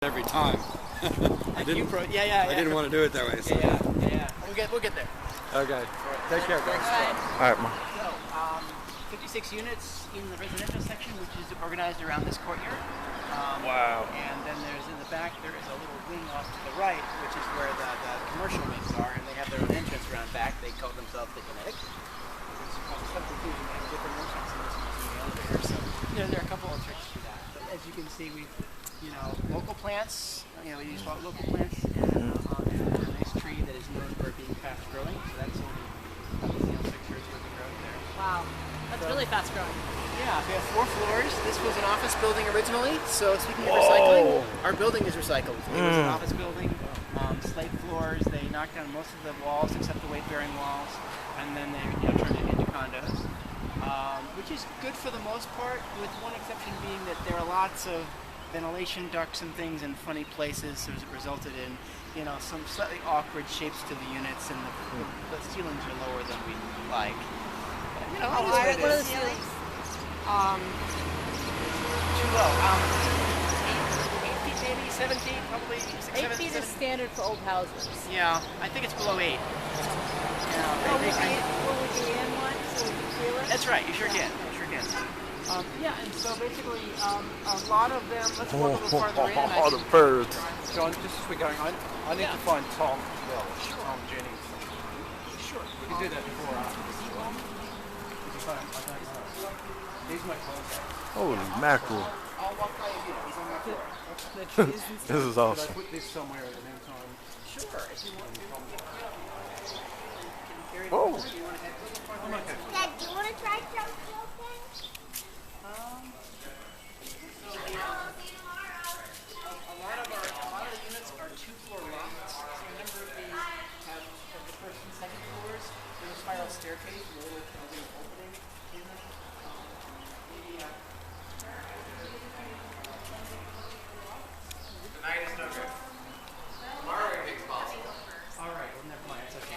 every time. I didn't want to do it that way. So. Yeah. We'll get there. Okay. Take care, guys. All right, Mom. So, 56 units in the residential section, which is organized around this courtyard. Wow. And then there's in the back, there is a little wing off to the right, which is where the commercial wings are, and they have their own entrance around back. They call themselves the kinetic. There's some confusion. They have different entrances in this one the elevator. So there are a couple of tricks to that. But as you can see, we've local plants. We use local plants and a nice tree that is known for being fast growing. So that's only 6 years worth of growth there. Wow, that's really fast growing. Yeah, we have 4 floors. This was an office building originally. So speaking of recycling, our building is recycled. It was an office building, slate floors. They knocked down most of the walls except the weight-bearing walls, and then they turned it into condos, which is good for the most part, with one exception being that there are lots of ventilation ducts and things in funny places, so it resulted in, some slightly awkward shapes to the units, and the ceilings are lower than we like. But, How high are the ceilings? Too low. 8 feet, maybe 7 feet, probably 6, 8 7, feet 7. is standard for old houses. Yeah, I think it's below 8. Will we be in one so we can feel it? That's right. You sure can. And so basically, a lot of them. Let's walk a little farther in. All the birds. John, just as we're going, I need to find Tom Welsh, Tom Jennings. Sure. We can do that before or after this as well. I don't know. He's my contact. Holy mackerel. I'll walk by you. He's on my floor. This is Should I awesome. put this somewhere in the meantime? Sure. If you want to. Oh. I'm okay. Dad, do you want to try some smoking? A lot of the units are 2-floor lofts. So a number of these have the first and second floors. There's a spiral staircase with a little opening in them. Tonight is no good. Tomorrow everything's possible. All right. Well, never mind. It's okay.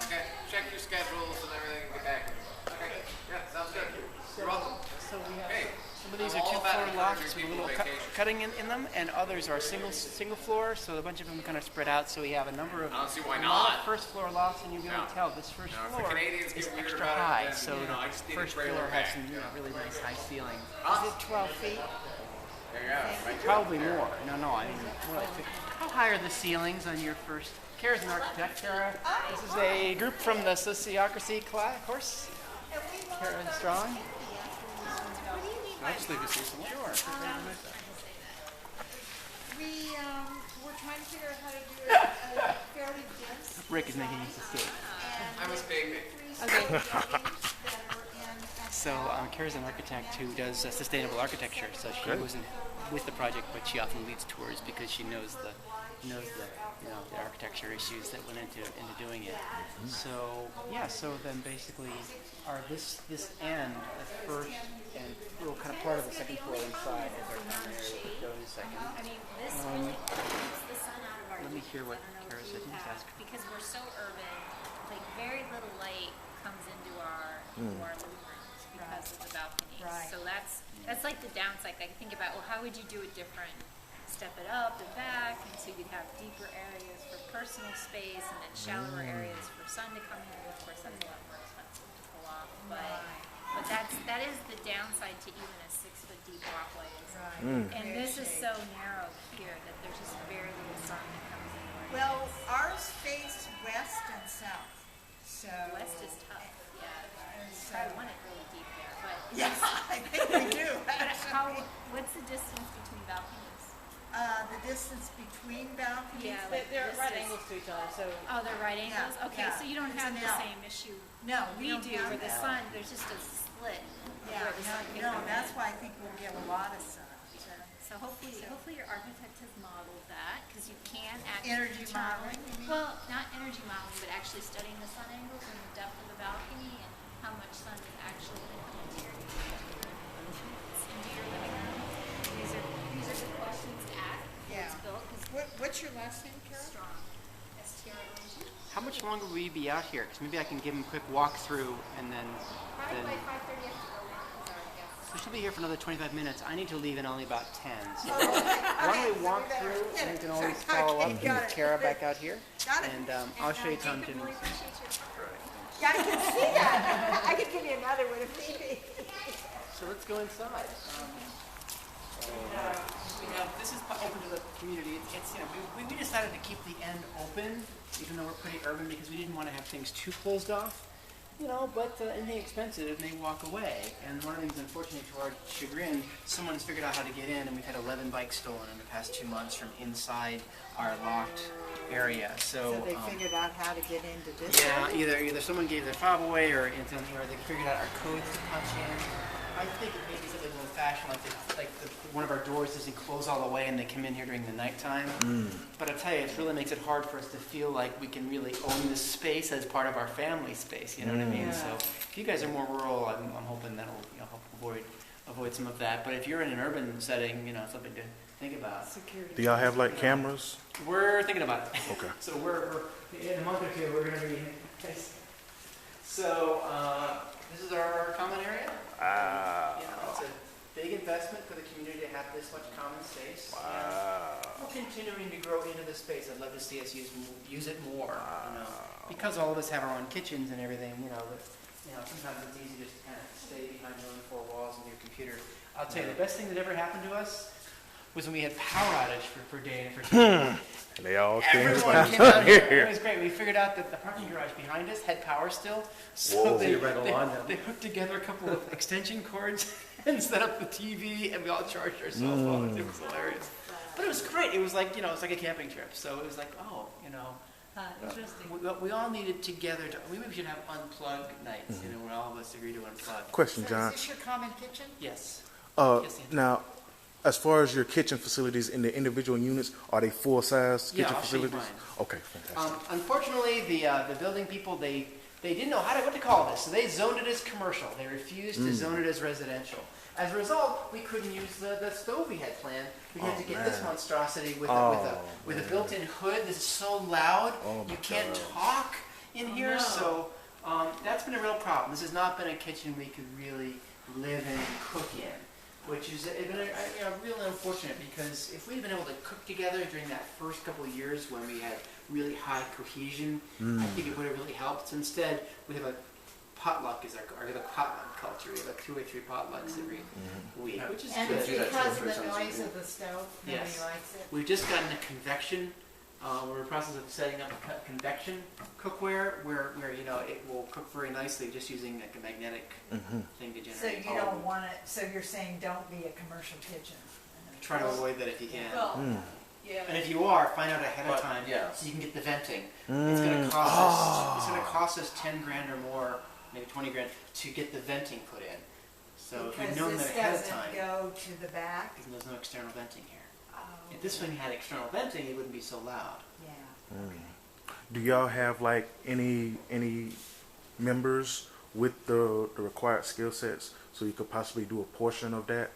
Okay, check your schedules and everything and get back to me. Okay, yeah, sounds good. You're welcome. So we have Hey, some of these I'm are all about 2-floor lofts with a encouraging little people vacation. cutting in them, and others are single floor. So a bunch of them kind of spread out. So we have a number of I don't see why a lot of not. first floor lofts, and you can No. really tell this first No, if the floor Canadians is get weird extra about it, high. then, So I just the need a first trailer floor has back. some really nice high ceilings. Huh? Is it 12 feet? There you go. Right there. Probably more. No, I mean more like 50. How high are the ceilings on your first? Kara's an architect. Kara, this is a group from the sociocracy course. Kara Strong. I'll just leave this here somewhere. Sure. We're trying to figure out how to do it fairly dense. Rick is making his escape. I was big. So Kara's an architect who does sustainable architecture. So she wasn't with the project, but she often leads tours because she knows the the architecture issues that went into doing it. So so then basically, this end, the first and little kind of part of the second floor inside is our common area. We'll go to the second. I mean, this really keeps the sun out of our Let me hear what I don't know Kara if said. you Just have, ask. because we're so urban, like very little light comes into our living rooms because of the balconies. Right. So that's like the downside. I think about, well, how would you do it different? Step it up and back, and so you'd have deeper areas for personal space, and then shallower areas for sun to come in. Of course, that's a lot more expensive to pull off, but that is the downside to even a 6-foot deep walkway. And this is so narrow here that there's just very little sun that comes in. Well, ours face west and south. So West is tough, yeah. So, I want it really deep there, but yeah, I think we do. what's the distance between balconies? The distance between balconies. Yeah, They're this right is- angles to each other, so Oh, they're right angles? Yeah, Okay, yeah. so you don't It's have an the L. same issue No, we don't do have where the that. sun, there's just a split Yeah, where the sun can no, come that's in. why I think we'll get a lot of sun. So hopefully your architect has modeled that, because you can actually Energy determine- modeling, you mean? Well, not energy modeling, but actually studying the sun angles and the depth of the balcony and how much sun is actually going to come into your living room. These are good questions to ask when Yeah. it's built, because What's your last name, Carol? strong. STRONG. How much longer will you be out here? Because maybe I can give him a quick walkthrough and then. Probably by 5:30 I have to go in, 'cause our guests So she'll be here for another 25 minutes. I need to leave in only about 10. So why don't we walk through and we can always follow up with Kara back out here. Got it. And I'll show you Tom Jimmy. Yeah, I can see that. I could give you another one if need be. So let's go inside. This is open to the community. It's we decided to keep the end open, even though we're pretty urban, because we didn't want to have things too closed off. But anything expensive may walk away. And one of the things, unfortunately, to our chagrin, someone's figured out how to get in, and we've had 11 bikes stolen in the past 2 months from inside our locked area. So they figured out how to get into this. Yeah, either someone gave their fob away, or they figured out our codes to punch in. I think it may be something old-fashioned, like one of our doors doesn't close all the way and they come in here during the nighttime. But I tell you, it really makes it hard for us to feel like we can really own this space as part of our family space. You know what I mean? So if you guys are more rural, I'm hoping that'll help avoid some of that. But if you're in an urban setting, something to think about. Security. Do y'all have like cameras? We're thinking about it. Okay. So we're in a month or two, we're going to be. So this is our common area. Wow. It's a big investment for the community to have this much common space. Wow. We're continuing to grow into the space. I'd love to see us use it more. Because all of us have our own kitchens and everything. Sometimes it's easy just to kind of stay behind your own four walls and your computer. I'll tell you, the best thing that ever happened to us was when we had power outage for a day and for 2 days. And they all came Everyone came out here. It was great. We figured out that the parking garage behind us had power still. So they hooked together a couple of extension cords and set up the TV, and we all charged our cell phones. It was hilarious. But it was great. It was like, it's like a camping trip. So it was like, Interesting. we all needed together to, maybe we should have unplug nights, where all of us agree to unplug. Question, So John. is this your common kitchen? Yes. Now, as far as your kitchen facilities in the individual units, are they full-size kitchen I'll show you facilities? mine. Okay, fantastic. Unfortunately, the building people, they didn't know what to call this, so they zoned it as commercial. They refused to zone it as residential. As a result, we couldn't use the stove we had planned. We had to get this monstrosity with a built-in hood. This is so loud, you can't talk in here. So that's been a real problem. This has not been a kitchen we could really live in and cook in, which has been really unfortunate, because if we'd been able to cook together during that first couple of years when we had really high cohesion, I think it would have really helped. So instead, we have a potluck is our potluck culture. We have like 2 or 3 potlucks every week, which is And good. it's because of the noise of the stove. Nobody Yes. likes it. We've just gotten a convection. We're in the process of setting up a convection cookware where it will cook very nicely just using like a magnetic thing to generate. So you don't want it. So you're saying don't be a commercial kitchen. Try to avoid that if you can. Yeah. And if you are, find out ahead of time so you can get the venting. It's going to cost us. It's going to cost us 10 grand or more, maybe 20 grand, to get the venting put in. So if we'd known that ahead of time, Because this doesn't go to the back. because there's no external venting here. Oh, If this thing had external venting, it wouldn't be so loud. yeah. Do y'all have like any members with the required skill sets, so you could possibly do a portion of that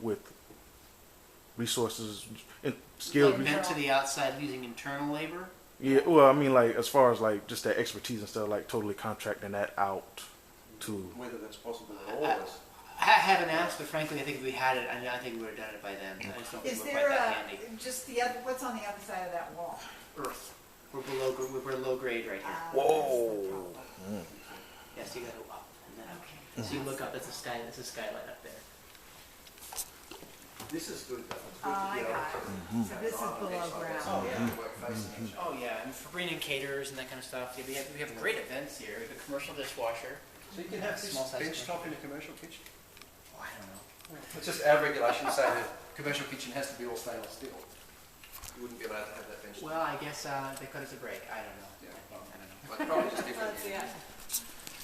with resources and skilled? Like vent to the outside using internal labor. Yeah, well, I mean, like as far as like just that expertise and stuff, like totally contracting that out to. Whether that's possible at all is. I haven't asked, but frankly, I think if we had it, I think we would have done it by then. I just don't think Is we're there quite that handy. just the other? What's on the other side of that wall? Earth. We're low grade right here. Whoa. Yes, you got to go up. And then Okay. So you look up, that's a skylight up there. This is good though. It's good I to be got it. So this is below ground. Oh, yeah. Work facing each other. Oh yeah, and for bringing caterers and that kind of stuff. Yeah, we have great events here. We have a commercial dishwasher. So you can have this Small size bench top in a commercial kitchen? Oh, I don't know. It's just our regulation say that commercial kitchen has to be all stainless steel. You wouldn't be allowed to have that bench top. Well, I guess they cut us a break. I don't know. Yeah, I don't know. But probably just different.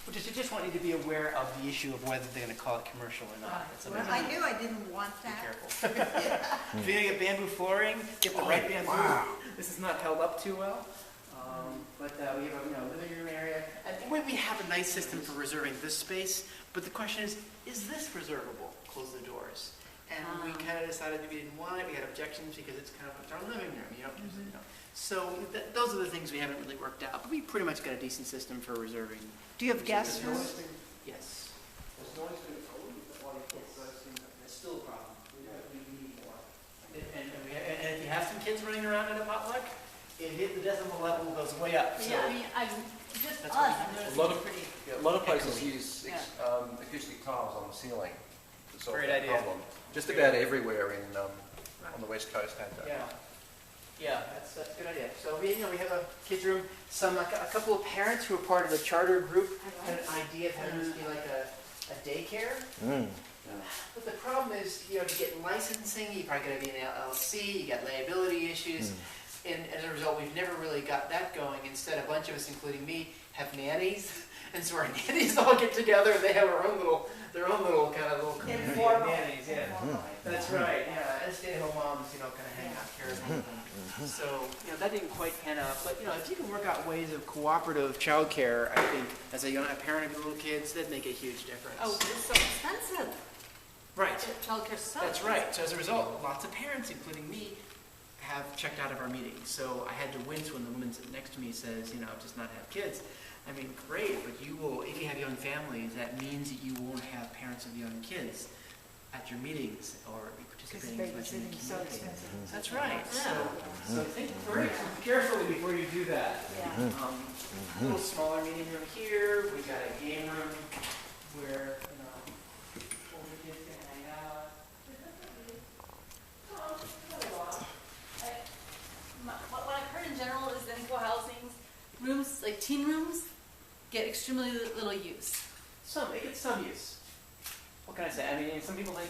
I just want you to be aware of the issue of whether they're going to call it commercial or not. It's Well, I knew I didn't want Be that. careful. If you're going to get bamboo flooring, get the right bamboo. This is not held up too well. But we have a living room area. And we have a nice system for reserving this space. But the question is this reservable? Close the doors. And we kind of decided that we didn't want it. We had objections because it's kind of our living room. So those are the things we haven't really worked out. But we pretty much got a decent system for reserving. Do you have guest rooms? Yes. it hit the decibel level, goes way up. So Yeah, I mean, just That's us, what we- I'm A noticing lot it's of, pretty. yeah, a lot of places Echoey. use Yeah. acoustic tiles on the ceiling to solve Great that idea. problem. Just about everywhere on the West Coast had that. Yeah. Yeah, that's a good idea. So we have a kids room. A couple of parents who are part of the charter group had an idea of having this be like a daycare. But the problem is, to get licensing, you probably got to be an LLC. You got liability issues, and as a result, we've never really got that going. Instead, a bunch of us, including me, have nannies, and so our nannies all get together. And they have their own little kind of little community of Informal. nannies. Yeah. That's right, yeah, and stay-at-home moms, kind of hang out here. So, that didn't quite pan out, but, if you can work out ways of cooperative childcare, I think, as a parent of little kids, that'd make a huge difference. Oh, it's so expensive. Right, Childcare's so that's expensive. right. So as a result, lots of parents, including me, have checked out of our meetings. So I had to wince when the woman sitting next to me says, just not have kids. I mean, great, but you will, if you have young families, that means that you won't have parents of young kids at your meetings or participating as much in the Babysitting's so community. expensive. That's right. Yeah. So think very carefully before you do that. Yeah. A little smaller meeting room here. We got a game room where older kids can hang out. What I've heard in general is that in co-housing, rooms, like teen rooms, get extremely little use. It gets some use. What can I say? I mean, some people play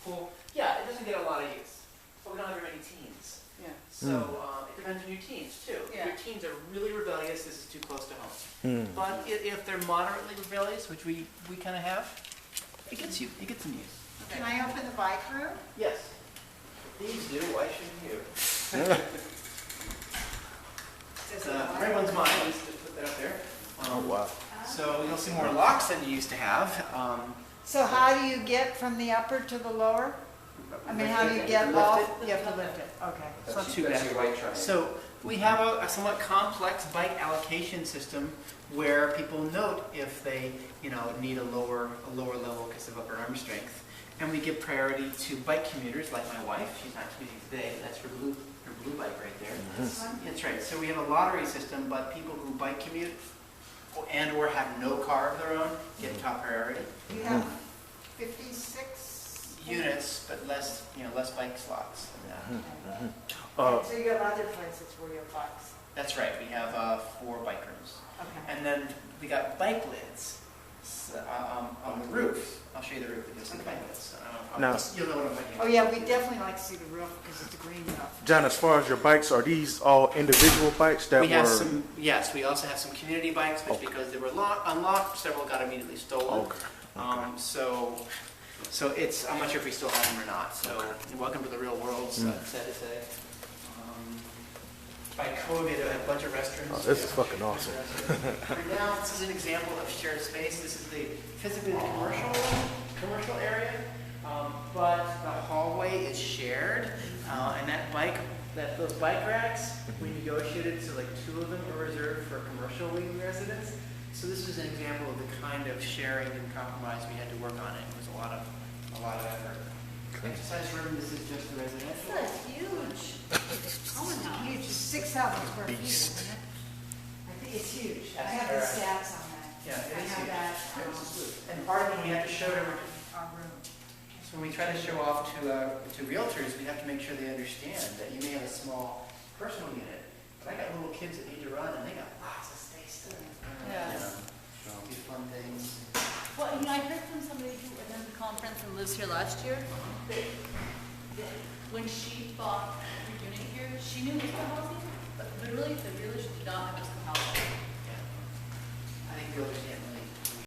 pool. Yeah, it doesn't get a lot of use. But we don't have very many teens. Yeah. So it depends on your teens too. If Yeah. your teens are really rebellious, this is too close to home. But if they're moderately rebellious, which we kind of have, it gets some use. Can I open the bike room? Yes. Please do. Why shouldn't you? Everyone's mine. Let's just put that up there. Wow. So you'll see more locks than you used to have. So how do you get from the upper to the lower? I mean, how do you get Lift off? it. You have to lift it, okay. It's not too That's bad. your weight training. So we have a somewhat complex bike allocation system where people note if they, need a lower level because of upper arm strength. And we give priority to bike commuters like my wife. She's not commuting today, but that's her blue bike right there. That's right. So we have a lottery system, but people who bike commute and or have no car of their own get top priority. You have 56? Units, but less bike slots. So you got other places where you have bikes? That's right. We have 4 bike rooms. Okay. And then we got bike lids on the roof. I'll show you the roof, but you'll see the bike lids. Now- You'll know what I'm talking Oh about. yeah, we definitely like to see the roof because it's a green roof. John, as far as your bikes, are these all individual bikes that We have were? some, yes, we also have some community bikes, which because they were unlocked, several got immediately stolen. Okay. So it's, I'm not sure if we still have them or not. So welcome to the real world, sad to say. By COVID, I have a bunch of restrooms. Oh, this is fucking awesome. Right now, this is an example of shared space. This is physically the commercial area, but the hallway is shared, and those bike racks, we negotiated so 2 of them are reserved for commercial wing residents. So this is an example of the kind of sharing and compromise we had to work on. It was a lot of effort. Exercise room. This is just the residential. That's huge. Oh, it's huge, it's 6,000 square feet, isn't it? I think it's huge. I have the stats on that. Yeah, it I is have huge. that, And part of it we have to show to our room. So when we try to show off to realtors, we have to make sure they understand that you may have a small personal unit, but I got little kids that need to run and they got lots of space to Yes. do fun things. Well, I heard from somebody who attended the conference and lives here last year, that when she bought her unit here,